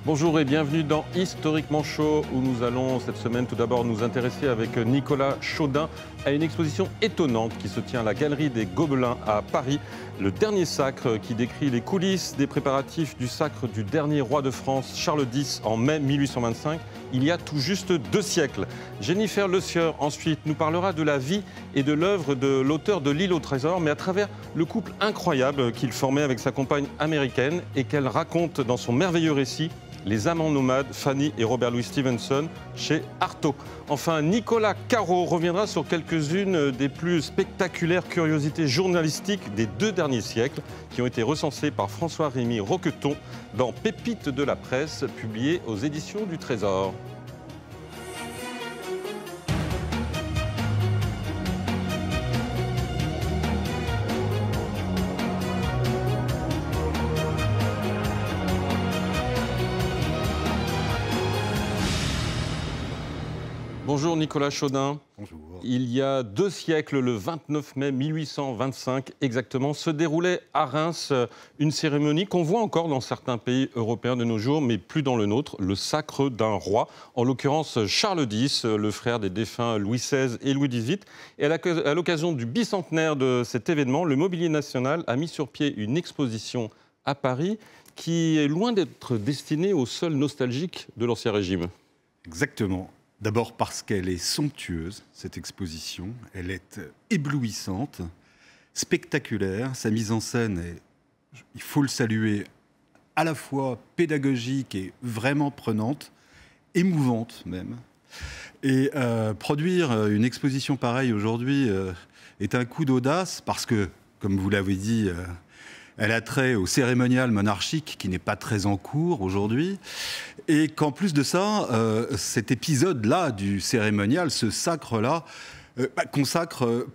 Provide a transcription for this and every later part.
Bonjour et bienvenue dans Historiquement Chaud, où nous allons cette semaine tout d'abord nous intéresser avec Nicolas Chaudin à une exposition étonnante qui se tient à la Galerie des Gobelins à Paris. Le dernier sacre qui décrit les coulisses des préparatifs du sacre du dernier roi de France, Charles X, en mai 1825, il y a tout juste 2 siècles. Jennifer Le Sieur ensuite nous parlera de la vie et de l'œuvre de l'auteur de L'Île au Trésor, mais à travers le couple incroyable qu'il formait avec sa compagne américaine et qu'elle raconte dans son merveilleux récit Les Amants nomades, Fanny et Robert Louis Stevenson, chez Artaud. Enfin, Nicolas Caro reviendra sur quelques-unes des plus spectaculaires curiosités journalistiques des 2 derniers siècles qui ont été recensées par François-Rémy Roqueton dans Pépites de la presse, publié aux éditions du Trésor. Bonjour Nicolas Chaudin. Bonjour. Il y a 2 siècles, le 29 mai 1825 exactement, se déroulait à Reims une cérémonie qu'on voit encore dans certains pays européens de nos jours, mais plus dans le nôtre, le sacre d'un roi, en l'occurrence Charles X, le frère des défunts Louis XVI et Louis XVIII. Et à l'occasion du bicentenaire de cet événement, le Mobilier National a mis sur pied une exposition à Paris qui est loin d'être destinée aux seuls nostalgiques de l'Ancien Régime. Exactement. D'abord parce qu'elle est somptueuse, cette exposition. Elle est éblouissante, spectaculaire. Sa mise en scène est, il faut le saluer, à la fois pédagogique et vraiment prenante, émouvante même. Et produire une exposition pareille aujourd'hui est un coup d'audace parce que, comme vous l'avez dit, elle a trait au cérémonial monarchique qui n'est pas très en cours aujourd'hui. Et qu'en plus de ça, cet épisode-là du cérémonial, ce sacre-là, consacre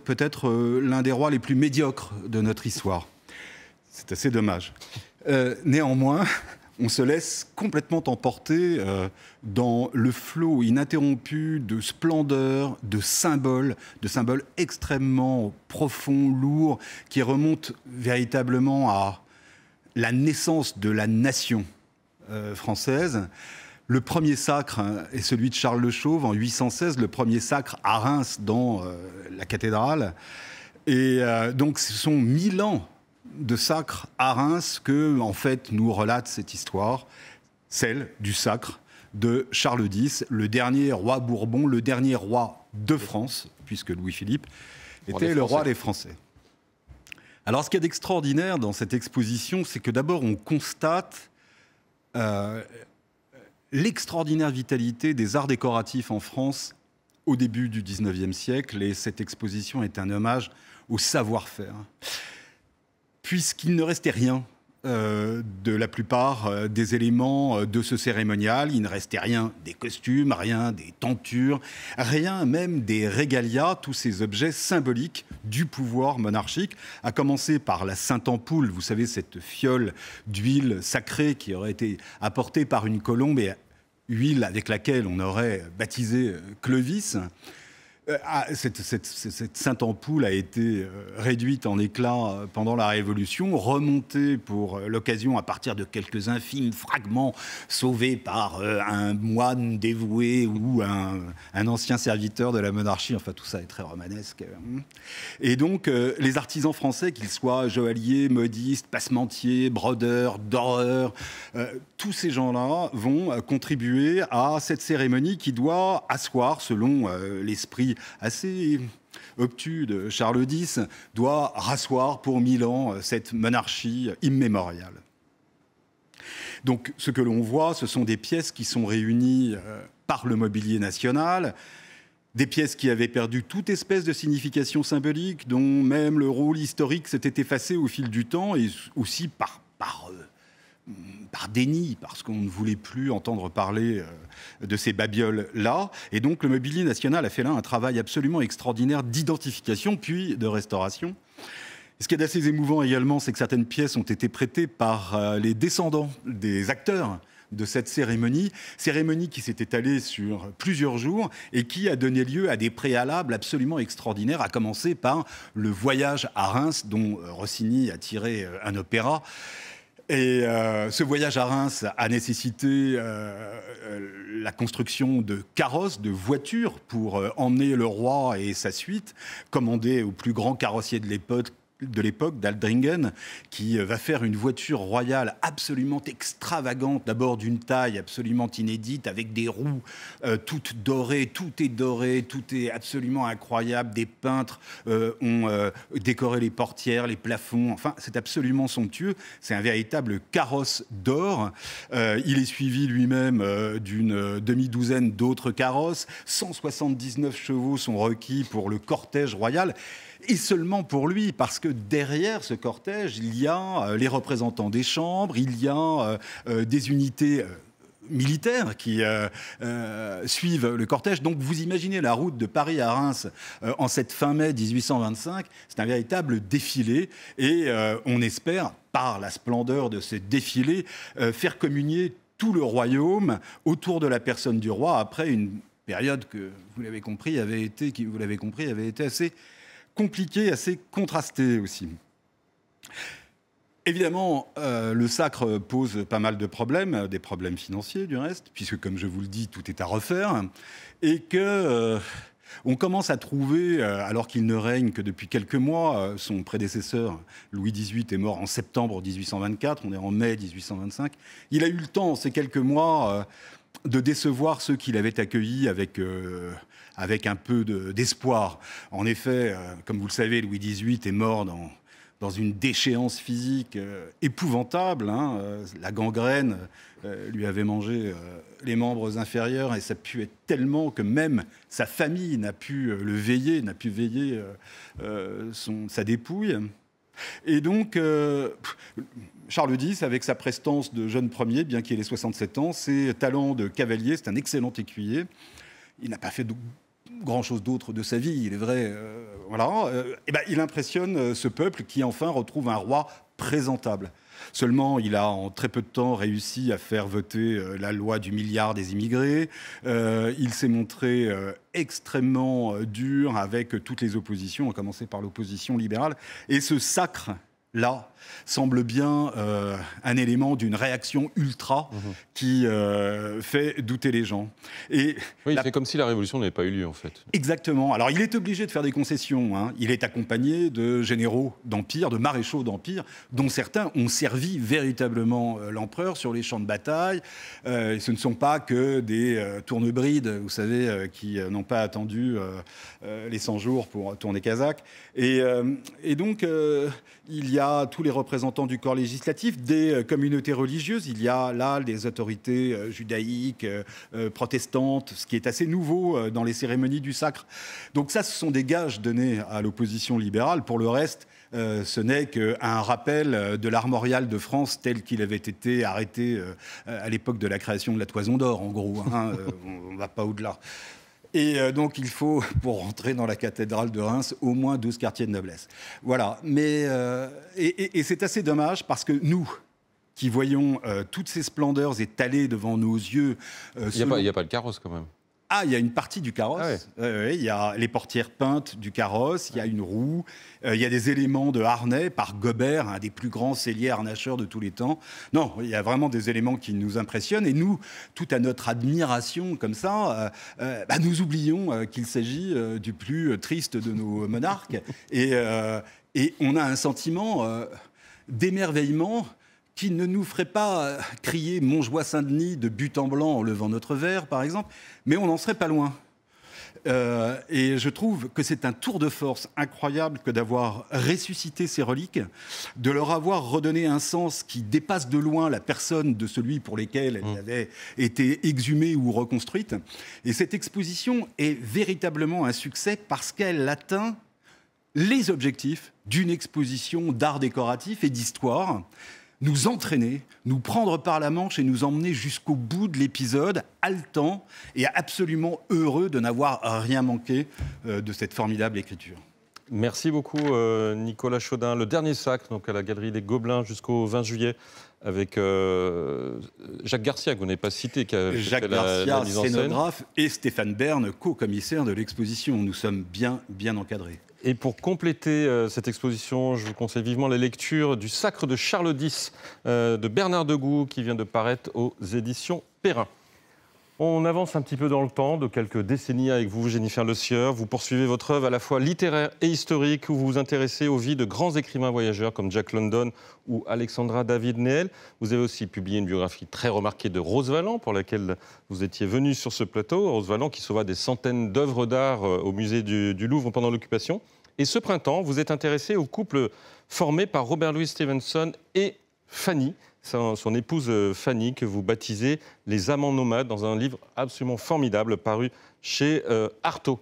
peut-être l'un des rois les plus médiocres de notre histoire. C'est assez dommage. Néanmoins, on se laisse complètement emporter dans le flot ininterrompu de splendeur, de symboles extrêmement profonds, lourds, qui remontent véritablement à la naissance de la nation française. Le premier sacre est celui de Charles le Chauve en 816, le premier sacre à Reims dans la cathédrale. Et donc ce sont 1000 ans de sacre à Reims que, en fait, nous relate cette histoire, celle du sacre de Charles X, le dernier roi Bourbon, le dernier roi de France, puisque Louis-Philippe était le roi des Français. Alors, ce qu'il y a d'extraordinaire dans cette exposition, c'est que d'abord, on constate l'extraordinaire vitalité des arts décoratifs en France au début du XIXe siècle, et cette exposition est un hommage au savoir-faire. Puisqu'il ne restait rien de la plupart des éléments de ce cérémonial. Il ne restait rien des costumes, rien des tentures, rien même des régalias, tous ces objets symboliques du pouvoir monarchique, à commencer par la Sainte-Ampoule, vous savez, cette fiole d'huile sacrée qui aurait été apportée par une colombe et huile avec laquelle on aurait baptisé Clovis. Cette Sainte-Ampoule a été réduite en éclats pendant la Révolution, remontée pour l'occasion à partir de quelques infimes fragments sauvés par un moine dévoué ou un ancien serviteur de la monarchie. Enfin, tout ça est très romanesque. Et donc, les artisans français, qu'ils soient joailliers, modistes, passementiers, brodeurs, doreurs, tous ces gens-là vont contribuer à cette cérémonie qui doit asseoir, selon l'esprit assez obtus de Charles X, doit rasseoir pour 1000 ans cette monarchie immémoriale. Donc ce que l'on voit, ce sont des pièces qui sont réunies par le Mobilier National, des pièces qui avaient perdu toute espèce de signification symbolique, dont même le rôle historique s'était effacé au fil du temps, et aussi par déni, parce qu'on ne voulait plus entendre parler de ces babioles-là. Et donc le Mobilier National a fait là un travail absolument extraordinaire d'identification, puis de restauration. Ce qui est assez émouvant également, c'est que certaines pièces ont été prêtées par les descendants des acteurs de cette cérémonie qui s'est étalée sur plusieurs jours et qui a donné lieu à des préalables absolument extraordinaires, à commencer par le voyage à Reims, dont Rossini a tiré un opéra. Et ce voyage à Reims a nécessité la construction de carrosses, de voitures pour emmener le roi et sa suite, commandées au plus grand carrossier de l'époque, d'Aldringen, qui va faire une voiture royale absolument extravagante, d'abord d'une taille absolument inédite, avec des roues toutes dorées, tout est absolument incroyable. Des peintres ont décoré les portières, les plafonds, enfin c'est absolument somptueux. C'est un véritable carrosse d'or. Il est suivi lui-même d'une demi-douzaine d'autres carrosses. 179 chevaux sont requis pour le cortège royal. Et seulement pour lui, parce que derrière ce cortège, il y a les représentants des chambres, il y a des unités militaires qui suivent le cortège. Donc vous imaginez la route de Paris à Reims en cette fin mai 1825, c'est un véritable défilé et on espère, par la splendeur de ce défilé, faire communier tout le royaume autour de la personne du roi après une période que, vous l'avez compris, avait été assez compliqué, assez contrasté aussi. Évidemment, le sacre pose pas mal de problèmes, des problèmes financiers du reste, puisque comme je vous le dis, tout est à refaire, et que on commence à trouver, alors qu'il ne règne que depuis quelques mois, son prédécesseur Louis XVIII est mort en septembre 1824, on est en mai 1825, il a eu le temps, ces quelques mois, de décevoir ceux qui l'avaient accueilli avec un peu d'espoir. En effet, comme vous le savez, Louis XVIII est mort dans une déchéance physique épouvantable. La gangrène lui avait mangé les membres inférieurs et ça puait tellement que même sa famille n'a pu veiller sa dépouille. Et donc, Charles X, avec sa prestance de jeune premier, bien qu'il ait 67 ans, ses talents de cavalier, c'est un excellent écuyer. Il n'a pas fait grand-chose d'autre de sa vie, il est vrai. Il impressionne ce peuple qui enfin retrouve un roi présentable. Seulement, il a en très peu de temps réussi à faire voter la loi du milliard des immigrés. Il s'est montré extrêmement dur avec toutes les oppositions, à commencer par l'opposition libérale. Et ce sacre-là semble bien un élément d'une réaction ultra qui fait douter les gens. Et il fait comme si la révolution n'avait pas eu lieu, en fait. Exactement. Alors, il est obligé de faire des concessions. Il est accompagné de généraux d'Empire, de maréchaux d'Empire, dont certains ont servi véritablement l'empereur sur les champs de bataille. Ce ne sont pas que des tournebrides, vous savez, qui n'ont pas attendu les 100 jours pour tourner Casaque. Et donc, il y a tous les représentants du corps législatif, des communautés religieuses. Il y a là des autorités judaïques, protestantes, ce qui est assez nouveau dans les cérémonies du sacre. Donc ça, ce sont des gages donnés à l'opposition libérale. Pour le reste, ce n'est qu'un rappel de l'armorial de France tel qu'il avait été arrêté à l'époque de la création de la Toison d'Or, en gros. On ne va pas au-delà. Et donc, il faut, pour rentrer dans la cathédrale de Reims, au moins 12 quartiers de noblesse. Voilà. Mais, et c'est assez dommage parce que nous, qui voyons toutes ces splendeurs étalées devant nos yeux... Il n'y a pas le carrosse, quand même. Ah, il y a une partie du carrosse. Ah ouais. Il y a les portières peintes du carrosse, il y a une roue, il y a des éléments de harnais par Gobert, un des plus grands selliers harnacheurs de tous les temps. Non, il y a vraiment des éléments qui nous impressionnent. Et nous, tout à notre admiration comme ça, nous oublions qu'il s'agit du plus triste de nos monarques. Et on a un sentiment d'émerveillement qui ne nous ferait pas crier Montjoie-Saint-Denis de but en blanc en levant notre verre, par exemple, mais on n'en serait pas loin. Et je trouve que c'est un tour de force incroyable que d'avoir ressuscité ces reliques, de leur avoir redonné un sens qui dépasse de loin la personne de celui pour lequel elle avait été exhumée ou reconstruite. Et cette exposition est véritablement un succès parce qu'elle atteint les objectifs d'une exposition d'art décoratif et d'histoire. Nous entraîner, nous prendre par la manche et nous emmener jusqu'au bout de l'épisode, haletant et absolument heureux de n'avoir rien manqué de cette formidable écriture. Merci beaucoup Nicolas Chaudin. Le dernier sacre, donc à la Galerie des Gobelins jusqu'au 20 juillet, avec Jacques Garcia, que vous n'avez pas cité, qui a fait la mise en scène. Scénographe, et Stéphane Bern, co-commissaire de l'exposition. Nous sommes bien encadrés. Et pour compléter cette exposition, je vous conseille vivement la lecture du Sacre de Charles X de Bernard Degout, qui vient de paraître aux éditions Perrin. On avance un petit peu dans le temps, de quelques décennies avec vous, Jennifer Le Sieur. Vous poursuivez votre œuvre à la fois littéraire et historique, où vous vous intéressez aux vies de grands écrivains voyageurs comme Jack London ou Alexandra David Néel. Vous avez aussi publié une biographie très remarquée de Rose Valland, pour laquelle vous étiez venu sur ce plateau. Rose Valland qui sauva des centaines d'œuvres d'art au musée du Louvre pendant l'occupation. Et ce printemps, vous êtes intéressé au couple formé par Robert Louis Stevenson et Fanny, son épouse Fanny, que vous baptisez Les Amants nomades, dans un livre absolument formidable paru chez Artaud.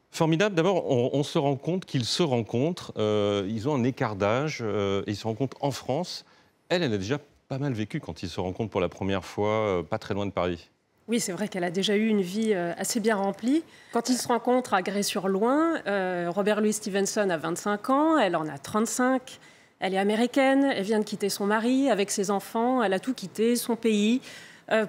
Formidable, d'abord, on se rend compte qu'ils se rencontrent, ils ont un écart d'âge, et ils se rencontrent en France. Elle a déjà pas mal vécu quand ils se rencontrent pour la première fois, pas très loin de Paris. Oui, c'est vrai qu'elle a déjà eu une vie assez bien remplie. Quand ils se rencontrent à Grès-sur-Loing, Robert Louis Stevenson a 25 ans, elle en a 35. Elle est américaine, elle vient de quitter son mari avec ses enfants, elle a tout quitté, son pays,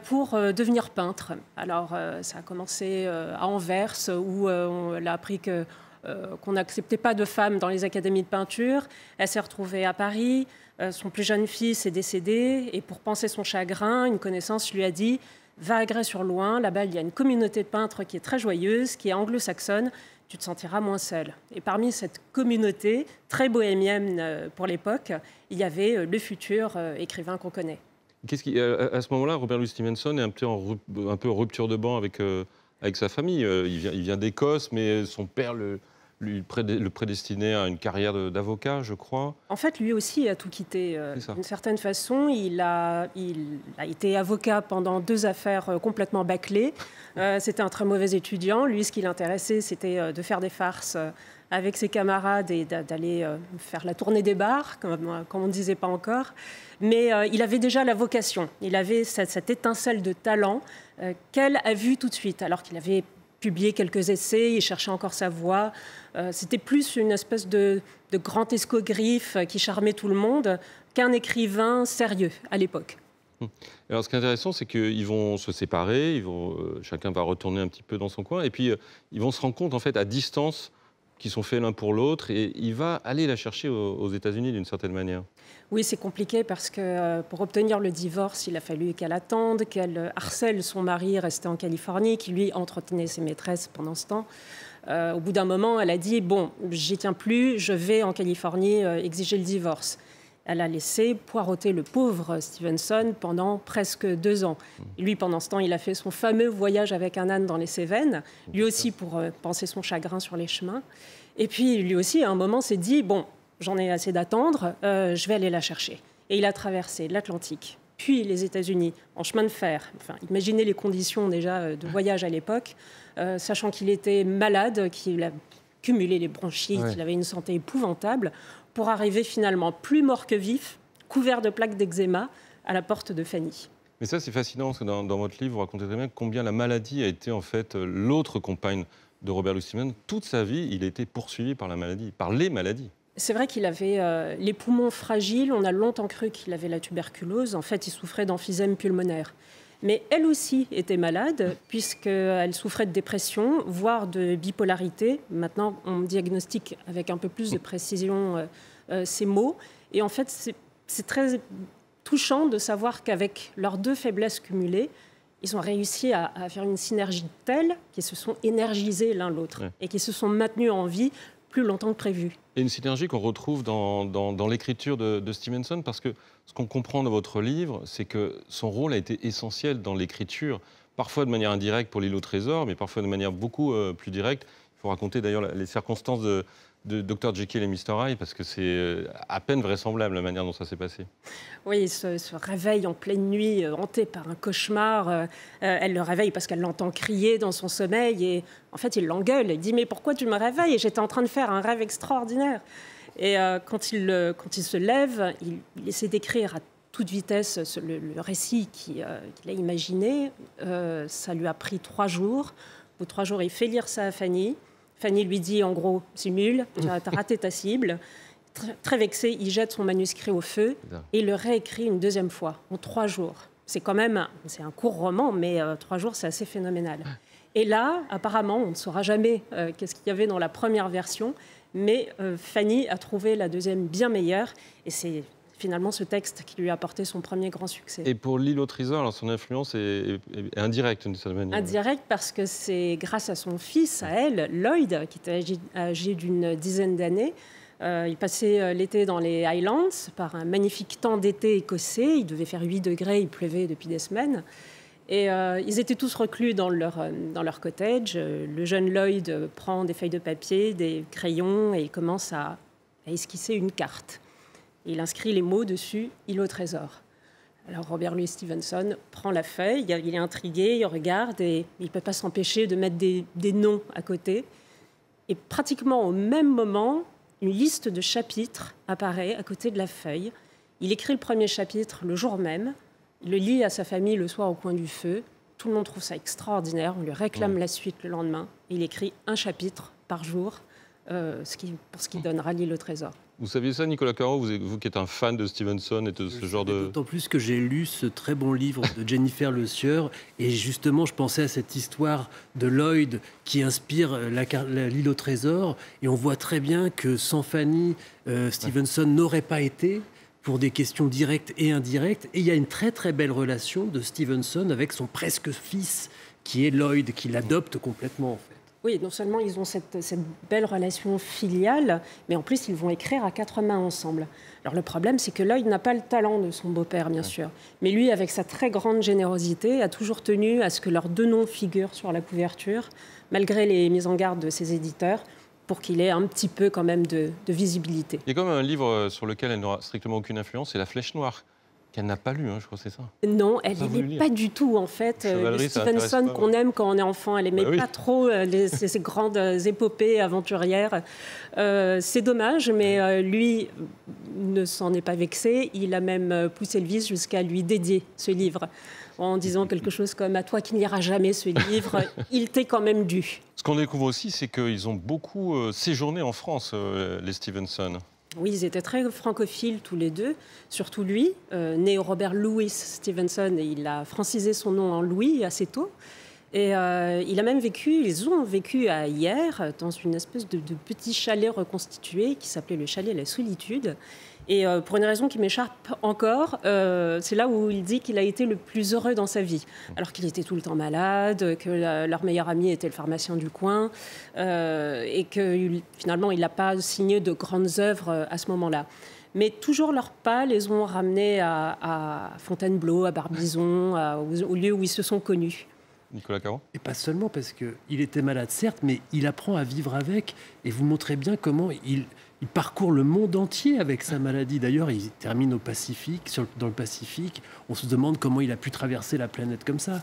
pour devenir peintre. Alors, ça a commencé à Anvers, où elle a appris qu'on n'acceptait pas de femmes dans les académies de peinture. Elle s'est retrouvée à Paris, son plus jeune fils est décédé, et pour panser son chagrin, une connaissance lui a dit « Va à Grès-sur-Loing, là-bas il y a une communauté de peintres qui est très joyeuse, qui est anglo-saxonne, tu te sentiras moins seul ». Et parmi cette communauté, très bohémienne pour l'époque, il y avait le futur écrivain qu'on connaît. À ce moment-là, Robert Louis Stevenson est un peu en rupture de banc avec sa famille. Il vient d'Écosse, mais son père le prédestinait à une carrière d'avocat, je crois. En fait, lui aussi a tout quitté. D'une certaine façon, il a été avocat pendant 2 affaires complètement bâclées. C'était un très mauvais étudiant. Lui, ce qui l'intéressait, c'était de faire des farces avec ses camarades et d'aller faire la tournée des bars, comme on ne disait pas encore. Mais il avait déjà la vocation. Il avait cette étincelle de talent qu'elle a vue tout de suite, alors qu'il avait publié quelques essais, il cherchait encore sa voix. C'était plus une espèce de grand escogriffe qui charmait tout le monde qu'un écrivain sérieux à l'époque. Alors, ce qui est intéressant, c'est qu'ils vont se séparer, chacun va retourner un petit peu dans son coin, et puis ils vont se rendre compte, en fait, à distance, qu'ils sont faits l'un pour l'autre, et il va aller la chercher aux États-Unis d'une certaine manière. Oui, c'est compliqué parce que pour obtenir le divorce, il a fallu qu'elle attende, qu'elle harcèle son mari resté en Californie, qui lui entretenait ses maîtresses pendant ce temps. Au bout d'un moment, elle a dit « Bon, j'y tiens plus, je vais en Californie exiger le divorce ». Elle a laissé poireauter le pauvre Stevenson pendant presque 2 ans. Et lui, pendant ce temps, il a fait son fameux voyage avec un âne dans les Cévennes, lui aussi pour panser son chagrin sur les chemins. Et puis, lui aussi, à un moment, s'est dit « Bon, j'en ai assez d'attendre, je vais aller la chercher ». Et il a traversé l'Atlantique, puis les États-Unis, en chemin de fer. Enfin, imaginez les conditions déjà de voyage à l'époque, sachant qu'il était malade, qu'il a cumulé les bronchites, qu'il avait une santé épouvantable, pour arriver finalement plus mort que vif, couvert de plaques d'eczéma, à la porte de Fanny. Mais ça, c'est fascinant, parce que dans votre livre, vous racontez très bien combien la maladie a été en fait l'autre compagne de Robert Louis Stevenson. Toute sa vie, il a été poursuivi par la maladie, par les maladies. C'est vrai qu'il avait les poumons fragiles. On a longtemps cru qu'il avait la tuberculose. En fait, il souffrait d'emphysème pulmonaire. Mais elle aussi était malade, puisqu'elle souffrait de dépression, voire de bipolarité. Maintenant, on diagnostique avec un peu plus de précision ces mots. Et en fait, c'est très touchant de savoir qu'avec leurs 2 faiblesses cumulées, ils ont réussi à faire une synergie telle qu'ils se sont énergisés l'un l'autre et qu'ils se sont maintenus en vie plus longtemps que prévu. Et une synergie qu'on retrouve dans l'écriture de Stevenson, parce que ce qu'on comprend dans votre livre, c'est que son rôle a été essentiel dans l'écriture, parfois de manière indirecte pour l'île au trésor, mais parfois de manière beaucoup plus directe. Il faut raconter d'ailleurs les circonstances de Dr Jekyll et Mr Hyde, parce que c'est à peine vraisemblable la manière dont ça s'est passé. Oui, il se réveille en pleine nuit, hanté par un cauchemar. Elle le réveille parce qu'elle l'entend crier dans son sommeil. Et en fait, il l'engueule. Il dit « Mais pourquoi tu me réveilles ? Et j'étais en train de faire un rêve extraordinaire. » Et quand il se lève, il essaie d'écrire à toute vitesse le récit qu'il a imaginé. Ça lui a pris 3 jours. Au bout de 3 jours, il fait lire ça à Fanny. Fanny lui dit, en gros, c'est nul, tu as raté ta cible. Très vexé, il jette son manuscrit au feu et il le réécrit une 2e fois, en 3 jours. C'est quand même c'est un court roman, mais 3 jours, c'est assez phénoménal. Et là, apparemment, on ne saura jamais qu'est-ce qu'il y avait dans la première version, Mais Fanny a trouvé la deuxième bien meilleure, et c'est finalement ce texte qui lui a apporté son premier grand succès. Et pour L'île au trésor, alors son influence est indirecte d'une certaine manière. Indirecte parce que c'est grâce à son fils, à elle, Lloyd, qui était âgé d'une dizaine d'années. Il passait l'été dans les Highlands par un magnifique temps d'été écossais. Il devait faire 8 degrés, il pleuvait depuis des semaines. Et ils étaient tous reclus dans leur cottage. Le jeune Lloyd prend des feuilles de papier, des crayons et il commence à esquisser une carte. Il inscrit les mots dessus « Île au trésor ». Alors Robert Louis Stevenson prend la feuille, il est intrigué, il regarde et il ne peut pas s'empêcher de mettre des noms à côté. Et pratiquement au même moment, une liste de chapitres apparaît à côté de la feuille. Il écrit le premier chapitre le jour même, il le lit à sa famille le soir au coin du feu. Tout le monde trouve ça extraordinaire, on lui réclame la suite le lendemain. Il écrit un chapitre par jour, pour ce qui donnera L'île au trésor. Vous saviez ça, Nicolas Caro, vous qui êtes un fan de Stevenson et de ce genre de... D'autant plus que j'ai lu ce très bon livre de Jennifer Le Sieur, et justement, je pensais à cette histoire de Lloyd qui inspire L'île au trésor, et on voit très bien que sans Fanny, Stevenson n'aurait pas été, pour des questions directes et indirectes, et il y a une très très belle relation de Stevenson avec son presque fils, qui est Lloyd, qui l'adopte complètement en fait. Oui, non seulement ils ont cette belle relation filiale, mais en plus ils vont écrire à 4 mains ensemble. Alors le problème, c'est que Lloyd n'a pas le talent de son beau-père, bien sûr. Mais lui, avec sa très grande générosité, a toujours tenu à ce que leurs 2 noms figurent sur la couverture, malgré les mises en garde de ses éditeurs, pour qu'il ait un petit peu quand même de visibilité. Il y a quand même un livre sur lequel elle n'aura strictement aucune influence, c'est La Flèche Noire, qu'elle n'a pas lu, je crois que c'est ça. Non, elle n'aimait pas du tout, en fait. Le Stevenson qu'on aime quand on est enfant, elle n'aimait pas trop ces grandes épopées aventurières. C'est dommage, mais lui ne s'en est pas vexé. Il a même poussé le vice jusqu'à lui dédier ce livre, en disant quelque chose comme « À toi qui ne liras jamais ce livre, il t'est quand même dû ». Ce qu'on découvre aussi, c'est qu'ils ont beaucoup séjourné en France, les Stevenson. Oui, ils étaient très francophiles tous les deux, surtout lui, né Robert Louis Stevenson, et il a francisé son nom en Louis assez tôt. Et ils ont vécu à Hyères, dans une espèce de petit chalet reconstitué qui s'appelait le chalet La Solitude. Et pour une raison qui m'échappe encore, c'est là où il dit qu'il a été le plus heureux dans sa vie. Alors qu'il était tout le temps malade, que leur meilleur ami était le pharmacien du coin, et que finalement il n'a pas signé de grandes œuvres à ce moment-là. Mais toujours leurs pas les ont ramenés à Fontainebleau, à Barbizon, au lieu où ils se sont connus. Nicolas Caro ? Et pas seulement parce qu'il était malade, certes, mais il apprend à vivre avec. Et vous montrez bien comment il parcourt le monde entier avec sa maladie. D'ailleurs, il termine au Pacifique, dans le Pacifique. On se demande comment il a pu traverser la planète comme ça.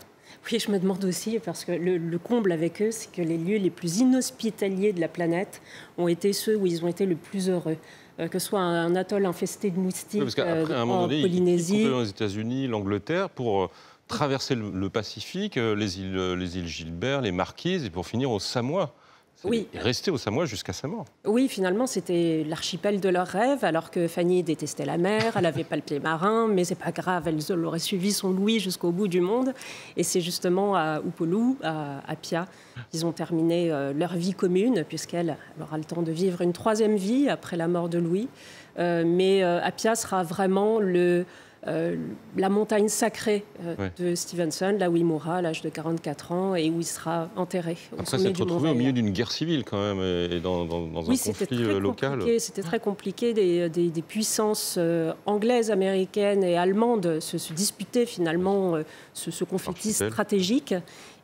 Oui, je me demande aussi, parce que le comble avec eux, c'est que les lieux les plus inhospitaliers de la planète ont été ceux où ils ont été le plus heureux. Que ce soit un atoll infesté de moustiques en Polynésie. Ils sont aux États-Unis, l'Angleterre, pour traverser le Pacifique, les îles Gilbert, les Marquises, et pour finir aux Samoa. Oui. Rester aux Samoa jusqu'à sa mort. Oui, finalement, c'était l'archipel de leurs rêves, alors que Fanny détestait la mer, elle n'avait pas le pied marin, mais c'est pas grave, elle aurait suivi son Louis jusqu'au bout du monde. Et c'est justement à Upolu, à Apia, qu'ils ont terminé leur vie commune, puisqu'elle aura le temps de vivre une 3e vie après la mort de Louis. Mais Apia sera vraiment la montagne sacrée de Stevenson, là où il mourra à l'âge de 44 ans et où il sera enterré. Après s'être retrouvé au milieu d'une guerre civile quand même, et dans un conflit local. C'était très compliqué. Des puissances anglaises, américaines et allemandes se disputaient finalement ce conflit stratégique.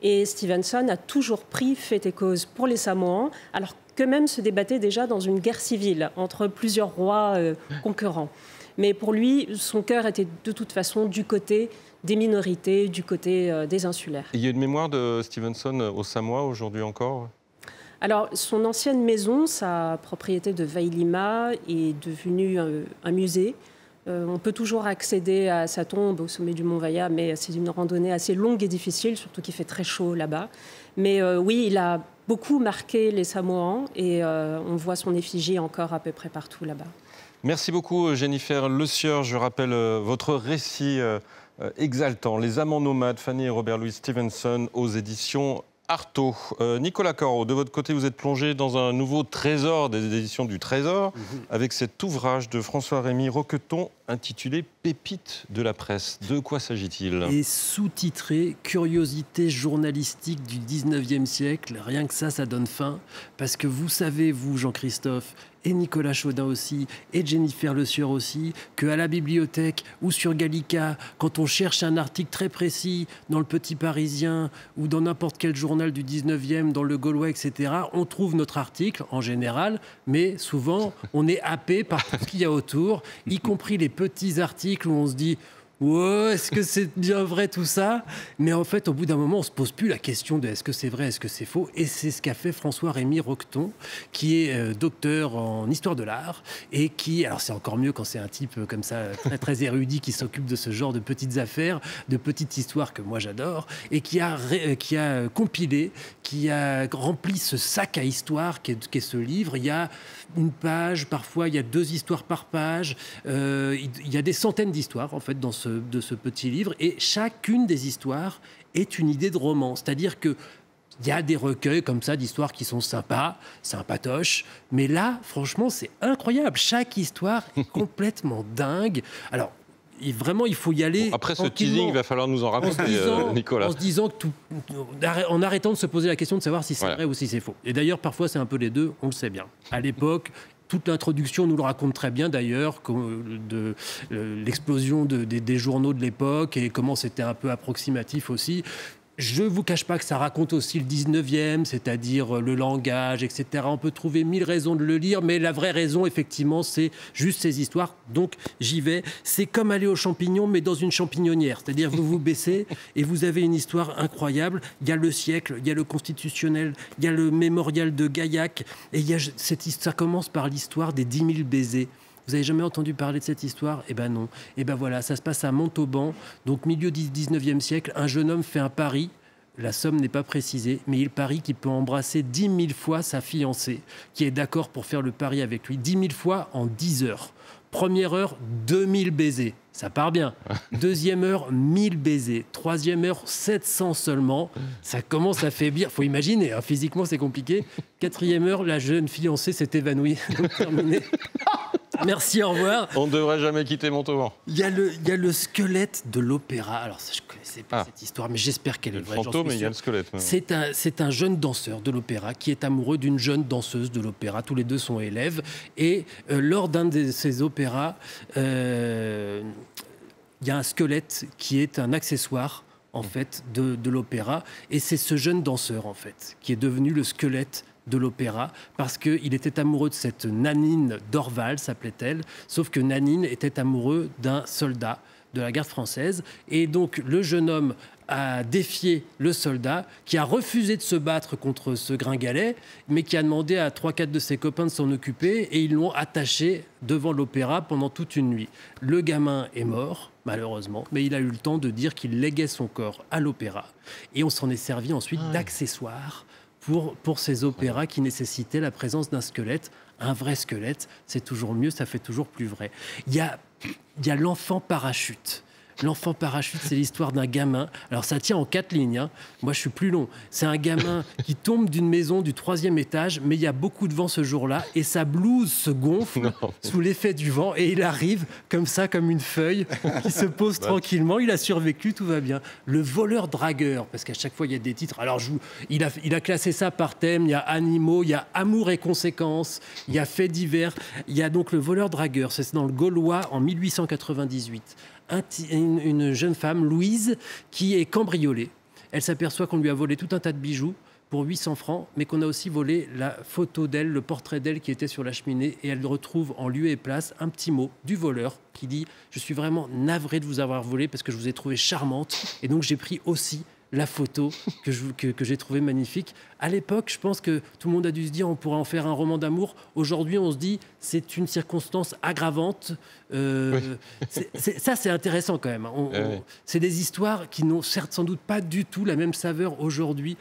Et Stevenson a toujours pris fait et cause pour les Samoans, alors qu'eux-mêmes se débattaient déjà dans une guerre civile entre plusieurs rois concurrents. Mais pour lui, son cœur était de toute façon du côté des minorités, du côté des insulaires. Et il y a une mémoire de Stevenson aux Samoa aujourd'hui encore ? Alors, son ancienne maison, sa propriété de Vailima, est devenue un musée. On peut toujours accéder à sa tombe au sommet du Mont Vaia, mais c'est une randonnée assez longue et difficile, surtout qu'il fait très chaud là-bas. Mais oui, il a beaucoup marqué les Samoans et on voit son effigie encore à peu près partout là-bas. Merci beaucoup, Jennifer Le Sieur. Je rappelle votre récit exaltant, Les Amants nomades, Fanny et Robert Louis Stevenson, aux éditions Artaud. Nicolas Corot, de votre côté, vous êtes plongé dans un nouveau trésor des éditions du Trésor, avec cet ouvrage de François-Rémy Roqueton intitulé « Pépites de la presse ». De quoi s'agit-il? Et sous-titré « Curiosité journalistique du 19e siècle ». Rien que ça donne faim. Parce que vous savez, vous, Jean-Christophe, et Nicolas Chaudin aussi, et Jennifer Le Sieur aussi, qu'à la bibliothèque ou sur Gallica, quand on cherche un article très précis dans le Petit Parisien ou dans n'importe quel journal du 19e, dans le Gaulois, etc., on trouve notre article, en général, mais souvent, on est happé par tout ce qu'il y a autour, y compris les petits articles où on se dit... Ouais, est-ce que c'est bien vrai tout ça? Mais en fait, au bout d'un moment, on ne se pose plus la question de est-ce que c'est vrai, est-ce que c'est faux? Et c'est ce qu'a fait François-Rémy Roqueton, qui est docteur en histoire de l'art et qui, alors c'est encore mieux quand c'est un type comme ça, très, très érudit, qui s'occupe de ce genre de petites affaires, de petites histoires que moi j'adore, et qui a compilé, qui a rempli ce sac à histoire qu'est ce livre. Il y a une page, parfois il y a 2 histoires par page, il y a des centaines d'histoires en fait de ce petit livre, et chacune des histoires est une idée de roman, c'est-à-dire que il y a des recueils comme ça d'histoires qui sont sympas, sympatoches, mais là, franchement, c'est incroyable. Chaque histoire est complètement dingue. Alors, vraiment, il faut y aller. Bon, après ce teasing, il va falloir nous en raconter, Nicolas. En se disant que en arrêtant de se poser la question de savoir si c'est vrai ou si c'est faux. Et d'ailleurs, parfois, c'est un peu les deux, on le sait bien. À l'époque, toute l'introduction nous le raconte très bien d'ailleurs, de l'explosion des journaux de l'époque et comment c'était un peu approximatif aussi. Je ne vous cache pas que ça raconte aussi le 19e, c'est-à-dire le langage, etc. On peut trouver 1000 raisons de le lire, mais la vraie raison, effectivement, c'est juste ces histoires. Donc, j'y vais. C'est comme aller aux champignons, mais dans une champignonnière. C'est-à-dire, vous vous baissez et vous avez une histoire incroyable. Il y a le siècle, il y a le constitutionnel, il y a le mémorial de Gaillac. Et ça commence par l'histoire des 10 000 baisers. Vous n'avez jamais entendu parler de cette histoire? Eh ben non. Eh ben voilà, ça se passe à Montauban, donc milieu du 19e siècle. Un jeune homme fait un pari, la somme n'est pas précisée, mais il parie qu'il peut embrasser 10 000 fois sa fiancée, qui est d'accord pour faire le pari avec lui. 10 000 fois en 10 heures. Première heure, 2000 baisers. Ça part bien. Deuxième heure, 1000 baisers. Troisième heure, 700 seulement. Ça commence à faiblir. Il faut imaginer, hein, physiquement, c'est compliqué. Quatrième heure, la jeune fiancée s'est évanouie. Donc, terminé. Merci, au revoir. On ne devrait jamais quitter Montauban. Il y a le squelette de l'opéra. Alors, ça, je ne connaissais pas cette histoire, mais j'espère qu'elle est vraie. Le fantôme, mais il y a le squelette. C'est un jeune danseur de l'opéra qui est amoureux d'une jeune danseuse de l'opéra. Tous les deux sont élèves. Et lors d'un de ces opéras, il y a un squelette qui est un accessoire en fait, de l'opéra. Et c'est ce jeune danseur, en fait, qui est devenu le squelette de l'opéra, parce qu'il était amoureux de cette Nanine Dorval, s'appelait-elle, sauf que Nanine était amoureux d'un soldat de la garde française, et donc le jeune homme a défié le soldat, qui a refusé de se battre contre ce gringalet, mais qui a demandé à 3-4 de ses copains de s'en occuper, et ils l'ont attaché devant l'opéra pendant toute une nuit. Le gamin est mort, malheureusement, mais il a eu le temps de dire qu'il léguait son corps à l'opéra, et on s'en est servi ensuite d'accessoire pour ces opéras qui nécessitaient la présence d'un squelette. Un vrai squelette, c'est toujours mieux, ça fait toujours plus vrai. Il y a l'enfant parachute. L'enfant parachute, c'est l'histoire d'un gamin. Alors, ça tient en 4 lignes. Hein. Moi, je suis plus long. C'est un gamin qui tombe d'une maison du 3e étage, mais il y a beaucoup de vent ce jour-là, et sa blouse se gonfle sous l'effet du vent, et il arrive comme ça, comme une feuille, qui se pose tranquillement. Il a survécu, tout va bien. Le voleur-dragueur, parce qu'à chaque fois, il y a des titres. Alors, il a classé ça par thème. Il y a animaux, il y a amour et conséquences, il y a faits divers. Il y a donc le voleur-dragueur. C'est dans le Gaulois en 1898. Une jeune femme, Louise, qui est cambriolée. Elle s'aperçoit qu'on lui a volé tout un tas de bijoux pour 800 francs, mais qu'on a aussi volé la photo d'elle, le portrait d'elle qui était sur la cheminée, et elle retrouve en lieu et place un petit mot du voleur qui dit « Je suis vraiment navré de vous avoir volé parce que je vous ai trouvée charmante, et donc j'ai pris aussi la photo que j'ai trouvée magnifique. » À l'époque, je pense que tout le monde a dû se dire on pourrait en faire un roman d'amour. Aujourd'hui, on se dit c'est une circonstance aggravante. Ça, c'est intéressant quand même. C'est des histoires qui n'ont certes sans doute pas du tout la même saveur aujourd'hui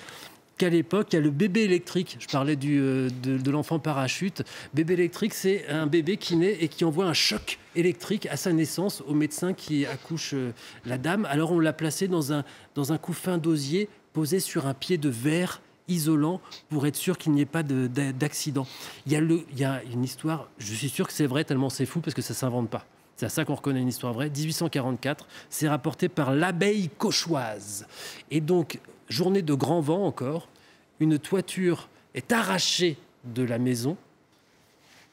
qu'à l'époque. Il y a le bébé électrique. Je parlais de l'enfant parachute. Bébé électrique, c'est un bébé qui naît et qui envoie un choc électrique à sa naissance au médecin qui accouche la dame. Alors on l'a placé dans un couffin d'osier posée sur un pied de verre isolant pour être sûr qu'il n'y ait pas d'accident. Il y a une histoire, je suis sûr que c'est vrai tellement c'est fou parce que ça ne s'invente pas. C'est à ça qu'on reconnaît une histoire vraie. 1844, c'est rapporté par l'abeille cauchoise. Et donc, journée de grand vent encore, une toiture est arrachée de la maison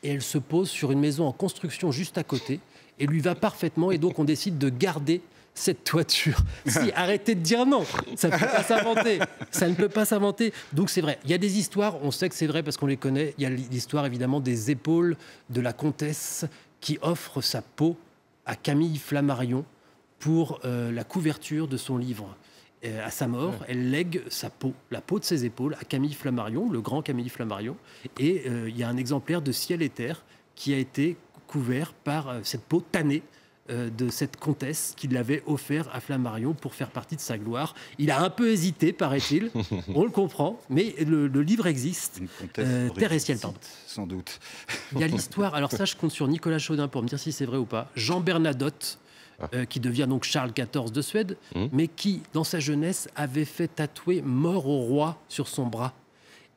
et elle se pose sur une maison en construction juste à côté et lui va parfaitement. Et donc, on décide de garder cette toiture. Si, arrêtez de dire non, ça ne peut pas s'inventer. Ça ne peut pas s'inventer. Donc c'est vrai. Il y a des histoires, on sait que c'est vrai parce qu'on les connaît. Il y a l'histoire évidemment des épaules de la comtesse qui offre sa peau à Camille Flammarion pour la couverture de son livre. À sa mort, elle lègue sa peau, la peau de ses épaules, à Camille Flammarion, le grand Camille Flammarion. Et il y a un exemplaire de Ciel et Terre qui a été couvert par cette peau tannée de cette comtesse qui l'avait offert à Flammarion pour faire partie de sa gloire. Il a un peu hésité, paraît-il. On le comprend, mais le livre existe. Terre et ciel, pardon. Sans doute. Il y a l'histoire, alors ça je compte sur Nicolas Chaudin pour me dire si c'est vrai ou pas. Jean Bernadotte, qui devient donc Charles XIV de Suède, mais qui, dans sa jeunesse, avait fait tatouer « Mort au roi » sur son bras.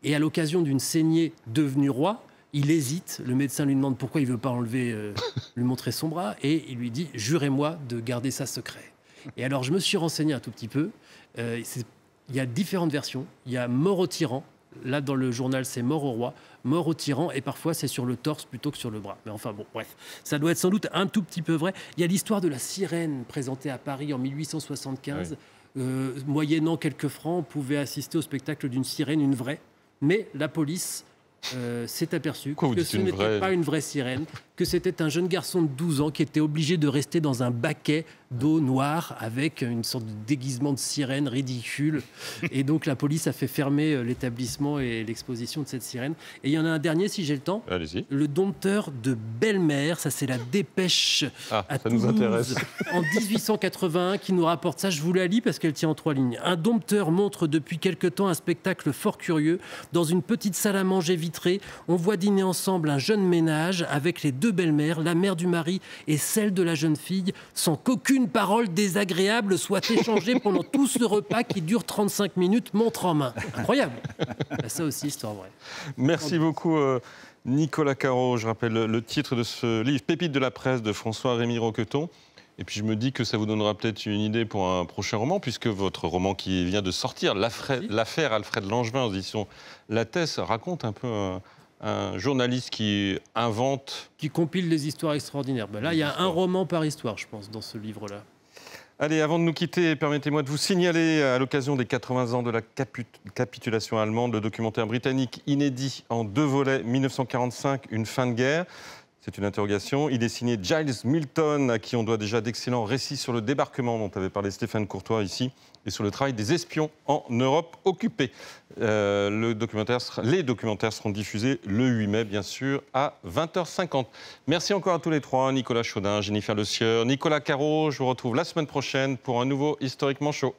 Et à l'occasion d'une saignée devenue roi, il hésite, le médecin lui demande pourquoi il ne veut pas enlever, lui montrer son bras, et il lui dit « Jurez-moi de garder ça secret ». Et alors, je me suis renseigné un tout petit peu. Il y a différentes versions. Il y a « Mort au tyran ». Là, dans le journal, c'est « Mort au roi »,« Mort au tyran », et parfois, c'est sur le torse plutôt que sur le bras. Mais enfin, bon, bref. Ça doit être sans doute un tout petit peu vrai. Il y a l'histoire de la sirène présentée à Paris en 1875. Oui. Moyennant quelques francs, on pouvait assister au spectacle d'une sirène, une vraie. Mais la police s'est aperçu que ce n'était pas une vraie sirène, que c'était un jeune garçon de 12 ans qui était obligé de rester dans un baquet d'eau noire avec une sorte de déguisement de sirène ridicule. Et donc la police a fait fermer l'établissement et l'exposition de cette sirène. Et il y en a un dernier, si j'ai le temps. Allez-y. Le dompteur de Belle-Mère, ça c'est la Dépêche à Toulouse, nous intéresse. En 1881, qui nous rapporte ça. Je vous la lis parce qu'elle tient en 3 lignes. Un dompteur montre depuis quelque temps un spectacle fort curieux. Dans une petite salle à manger vitrée, on voit dîner ensemble un jeune ménage avec les 2 belles-mères, la mère du mari et celle de la jeune fille, sans qu'aucune parole désagréable soit échangée pendant tout ce repas qui dure 35 minutes, montre en main. Incroyable. Ça aussi, histoire vraie. Merci beaucoup, Nicolas Caro. Je rappelle le titre de ce livre, Pépites de la presse, de François-Rémy Roqueton. Et puis je me dis que ça vous donnera peut-être une idée pour un prochain roman, puisque votre roman qui vient de sortir, L'affaire Alfred Langevin, aux éditions Lattès, raconte un peu un journaliste qui invente... Qui compile des histoires extraordinaires. Ben là, il y a un roman par histoire, je pense, dans ce livre-là. Allez, avant de nous quitter, permettez-moi de vous signaler, à l'occasion des 80 ans de la capitulation allemande, le documentaire britannique inédit en 2 volets, 1945, Une fin de guerre. C'est une interrogation. Il est signé Giles Milton, à qui on doit déjà d'excellents récits sur le débarquement dont avait parlé Stéphane Courtois ici, et sur le travail des espions en Europe occupée. Les documentaires seront diffusés le 8 mai, bien sûr, à 20h50. Merci encore à tous les 3, Nicolas Chaudin, Jennifer Le Sieur, Nicolas Caro. Je vous retrouve la semaine prochaine pour un nouveau Historiquement Chaud.